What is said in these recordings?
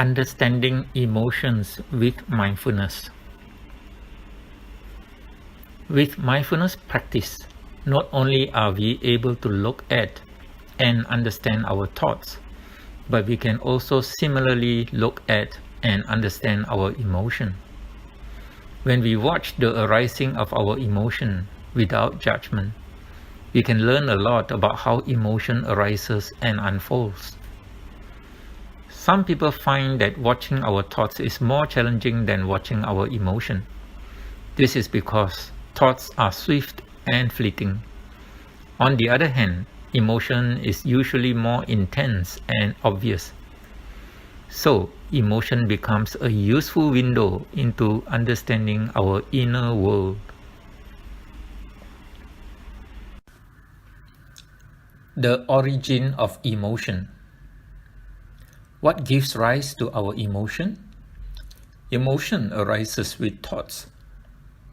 Understanding emotions with mindfulness. With mindfulness practice, not only are we able to look at and understand our thoughts, but we can also similarly look at and understand our emotion. When we watch the arising of our emotion without judgment, we can learn a lot about how emotion arises and unfolds. Some people find that watching our thoughts is more challenging than watching our emotion. This is because thoughts are swift and fleeting. On the other hand, emotion is usually more intense and obvious. So, emotion becomes a useful window into understanding our inner world. The origin of emotion. What gives rise to our emotion? Emotion arises with thoughts.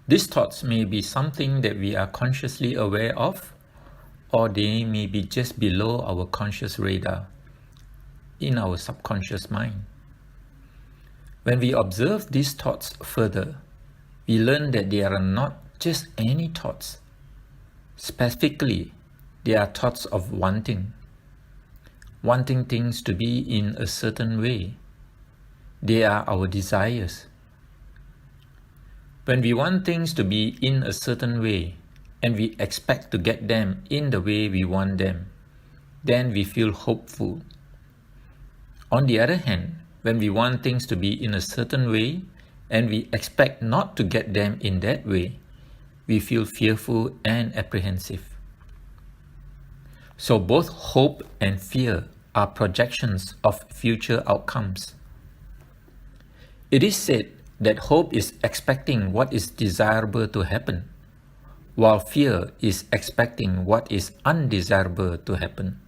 These thoughts may be something that we are consciously aware of, or they may be just below our conscious radar, in our subconscious mind. When we observe these thoughts further, we learn that they are not just any thoughts. Specifically, they are thoughts of wanting things to be in a certain way. They are our desires. When we want things to be in a certain way, and we expect to get them in the way we want them, then we feel hopeful. On the other hand, when we want things to be in a certain way, and we expect not to get them in that way, we feel fearful and apprehensive. So both hope and fear are projections of future outcomes. It is said that hope is expecting what is desirable to happen, while fear is expecting what is undesirable to happen.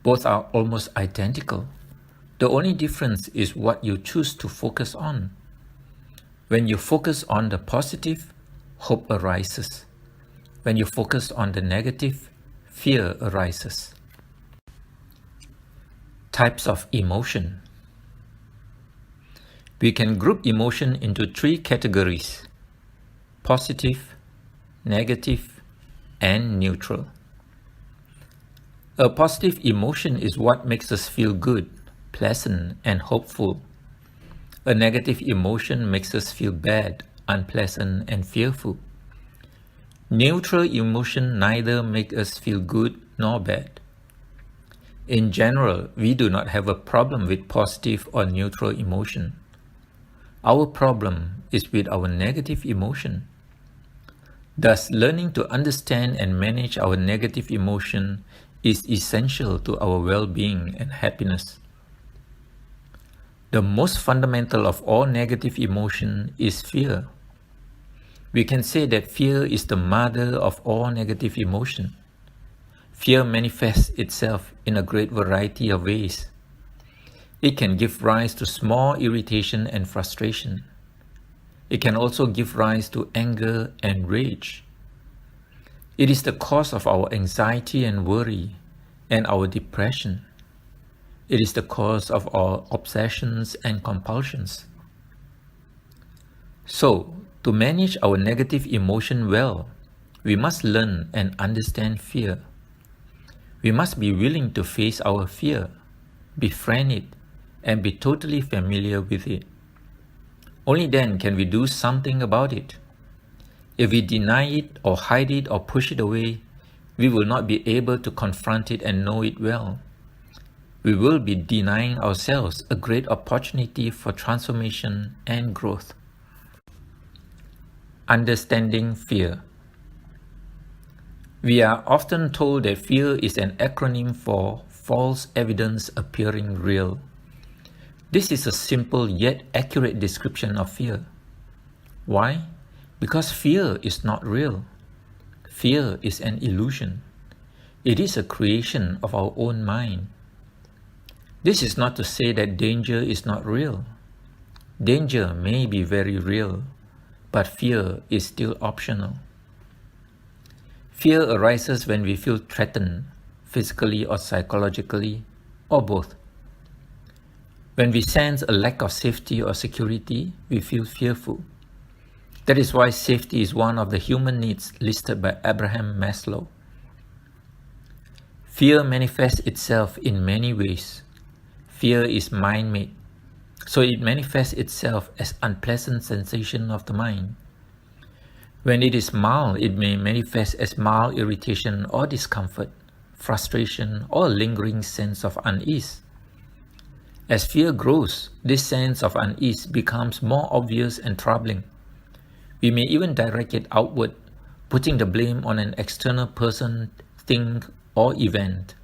Both are almost identical. The only difference is what you choose to focus on. When you focus on the positive, hope arises. When you focus on the negative, fear arises. Types of emotion. We can group emotion into 3 categories: positive, negative, and neutral. A positive emotion is what makes us feel good, pleasant, and hopeful. A negative emotion makes us feel bad, unpleasant, and fearful. Neutral emotion neither make us feel good nor bad. In general, we do not have a problem with positive or neutral emotion. Our problem is with our negative emotion. Thus, learning to understand and manage our negative emotion is essential to our well-being and happiness. The most fundamental of all negative emotion is fear. We can say that fear is the mother of all negative emotion. Fear manifests itself in a great variety of ways. It can give rise to small irritation and frustration. It can also give rise to anger and rage. It is the cause of our anxiety and worry, and our depression. It is the cause of our obsessions and compulsions. So, to manage our negative emotion well, we must learn and understand fear. We must be willing to face our fear, befriend it, and be totally familiar with it. Only then can we do something about it. If we deny it or hide it or push it away, we will not be able to confront it and know it well. We will be denying ourselves a great opportunity for transformation and growth. Understanding fear. We are often told that fear is an acronym for false evidence appearing real. This is a simple yet accurate description of fear. Why? Because fear is not real. Fear is an illusion. It is a creation of our own mind. This is not to say that danger is not real. Danger may be very real, but fear is still optional. Fear arises when we feel threatened, physically or psychologically, or both. When we sense a lack of safety or security, we feel fearful. That is why safety is one of the human needs listed by Abraham Maslow. Fear manifests itself in many ways. Fear is mind-made, so it manifests itself as unpleasant sensation of the mind. When it is mild, it may manifest as mild irritation or discomfort, frustration, or a lingering sense of unease. As fear grows, this sense of unease becomes more obvious and troubling. We may even direct it outward, putting the blame on an external person, thing, or event.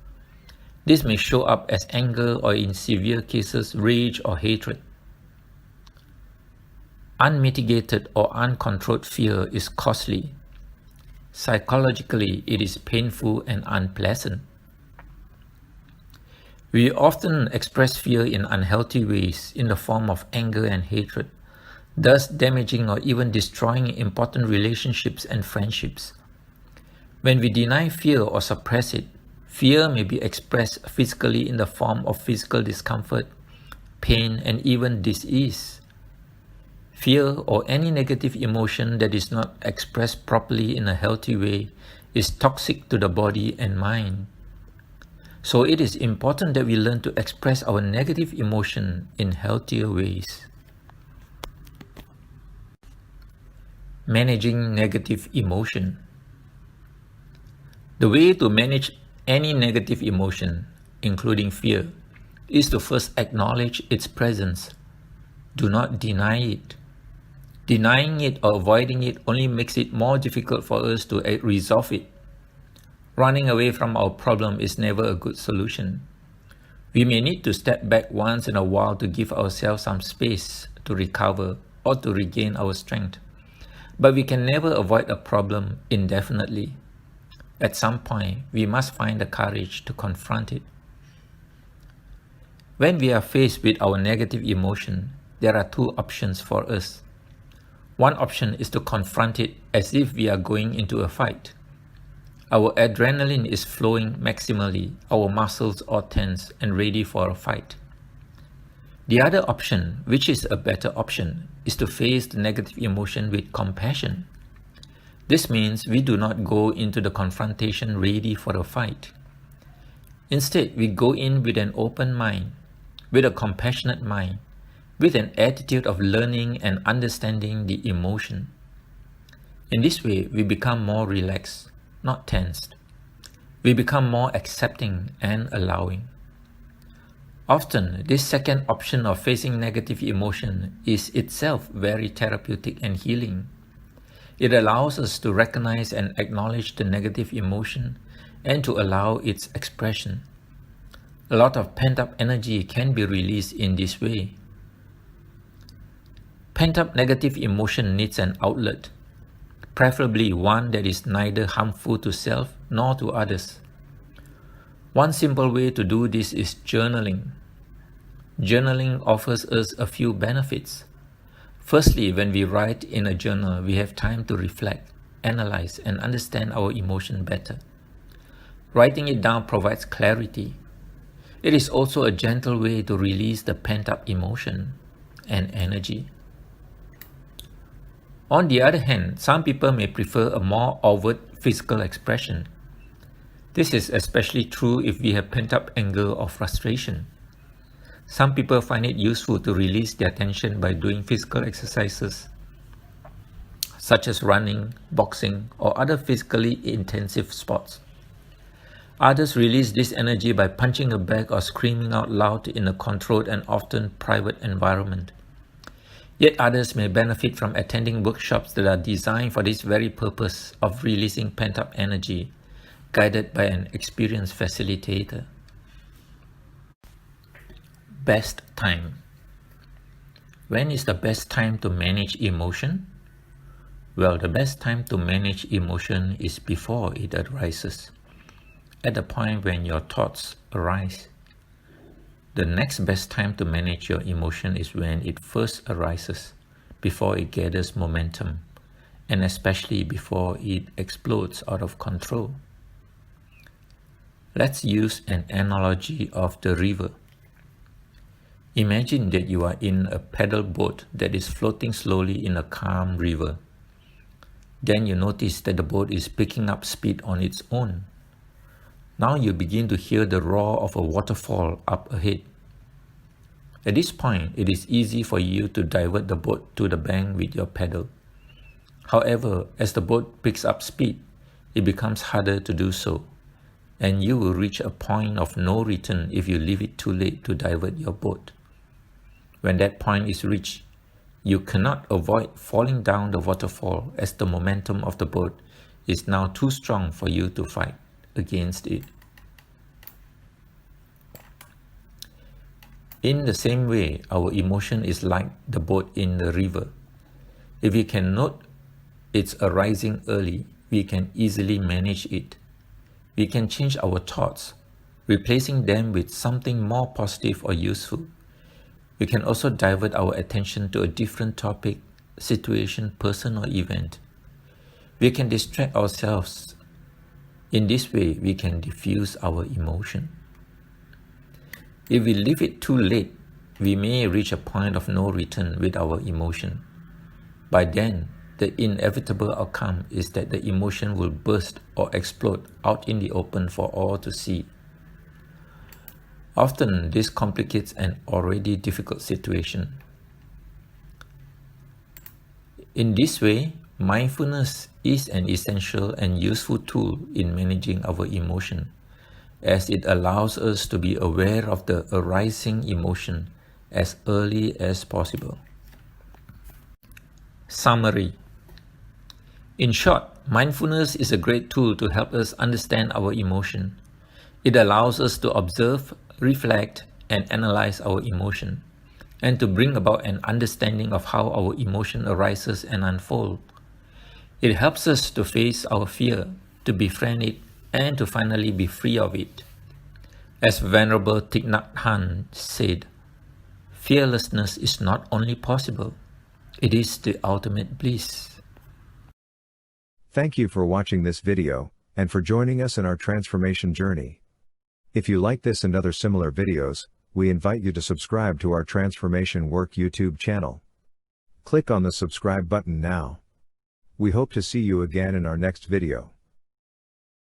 This may show up as anger or, in severe cases, rage or hatred. Unmitigated or uncontrolled fear is costly. Psychologically, it is painful and unpleasant. We often express fear in unhealthy ways in the form of anger and hatred, thus damaging or even destroying important relationships and friendships. When we deny fear or suppress it, fear may be expressed physically in the form of physical discomfort, pain, and even disease. Fear or any negative emotion that is not expressed properly in a healthy way is toxic to the body and mind. So it is important that we learn to express our negative emotion in healthier ways. Managing negative emotion. The way to manage any negative emotion, including fear, is to first acknowledge its presence. Do not deny it. Denying it or avoiding it only makes it more difficult for us to resolve it. Running away from our problem is never a good solution. We may need to step back once in a while to give ourselves some space to recover or to regain our strength. But we can never avoid a problem indefinitely. At some point, we must find the courage to confront it. When we are faced with our negative emotion, there are two options for us. One option is to confront it as if we are going into a fight. Our adrenaline is flowing maximally, our muscles are tense and ready for a fight. The other option, which is a better option, is to face the negative emotion with compassion. This means we do not go into the confrontation ready for a fight. Instead, we go in with an open mind, with a compassionate mind, with an attitude of learning and understanding the emotion. In this way, we become more relaxed, not tensed. We become more accepting and allowing. Often, this second option of facing negative emotion is itself very therapeutic and healing. It allows us to recognize and acknowledge the negative emotion and to allow its expression. A lot of pent-up energy can be released in this way. Pent-up negative emotion needs an outlet, preferably one that is neither harmful to self nor to others. One simple way to do this is journaling. Journaling offers us a few benefits. Firstly, when we write in a journal, we have time to reflect, analyze, and understand our emotion better. Writing it down provides clarity. It is also a gentle way to release the pent-up emotion and energy. On the other hand, some people may prefer a more overt physical expression. This is especially true if we have pent-up anger or frustration. Some people find it useful to release their tension by doing physical exercises, such as running, boxing, or other physically intensive sports. Others release this energy by punching a bag or screaming out loud in a controlled and often private environment. Yet others may benefit from attending workshops that are designed for this very purpose of releasing pent-up energy, guided by an experienced facilitator. Best time. When is the best time to manage emotion? Well, the best time to manage emotion is before it arises, at the point when your thoughts arise. The next best time to manage your emotion is when it first arises, before it gathers momentum, and especially before it explodes out of control. Let's use an analogy of the river. Imagine that you are in a paddle boat that is floating slowly in a calm river. Then you notice that the boat is picking up speed on its own. Now you begin to hear the roar of a waterfall up ahead. At this point, it is easy for you to divert the boat to the bank with your paddle. However, as the boat picks up speed, it becomes harder to do so, and you will reach a point of no return if you leave it too late to divert your boat. When that point is reached, you cannot avoid falling down the waterfall as the momentum of the boat is now too strong for you to fight against it. In the same way, our emotion is like the boat in the river. If we can note its arising early, we can easily manage it. We can change our thoughts, replacing them with something more positive or useful. We can also divert our attention to a different topic, situation, person, or event. We can distract ourselves. In this way, we can diffuse our emotion. If we leave it too late, we may reach a point of no return with our emotion. By then, the inevitable outcome is that the emotion will burst or explode out in the open for all to see. Often, this complicates an already difficult situation. In this way, mindfulness is an essential and useful tool in managing our emotion, as it allows us to be aware of the arising emotion as early as possible. Summary. In short, mindfulness is a great tool to help us understand our emotion. It allows us to observe, reflect, and analyze our emotion, and to bring about an understanding of how our emotion arises and unfolds. It helps us to face our fear, to befriend it, and to finally be free of it. As Venerable Thich Nhat Hanh said, fearlessness is not only possible, it is the ultimate bliss. Thank you for watching this video, and for joining us in our transformation journey. If you like this and other similar videos, we invite you to subscribe to our Transformation Work YouTube channel. Click on the subscribe button now. We hope to see you again in our next video.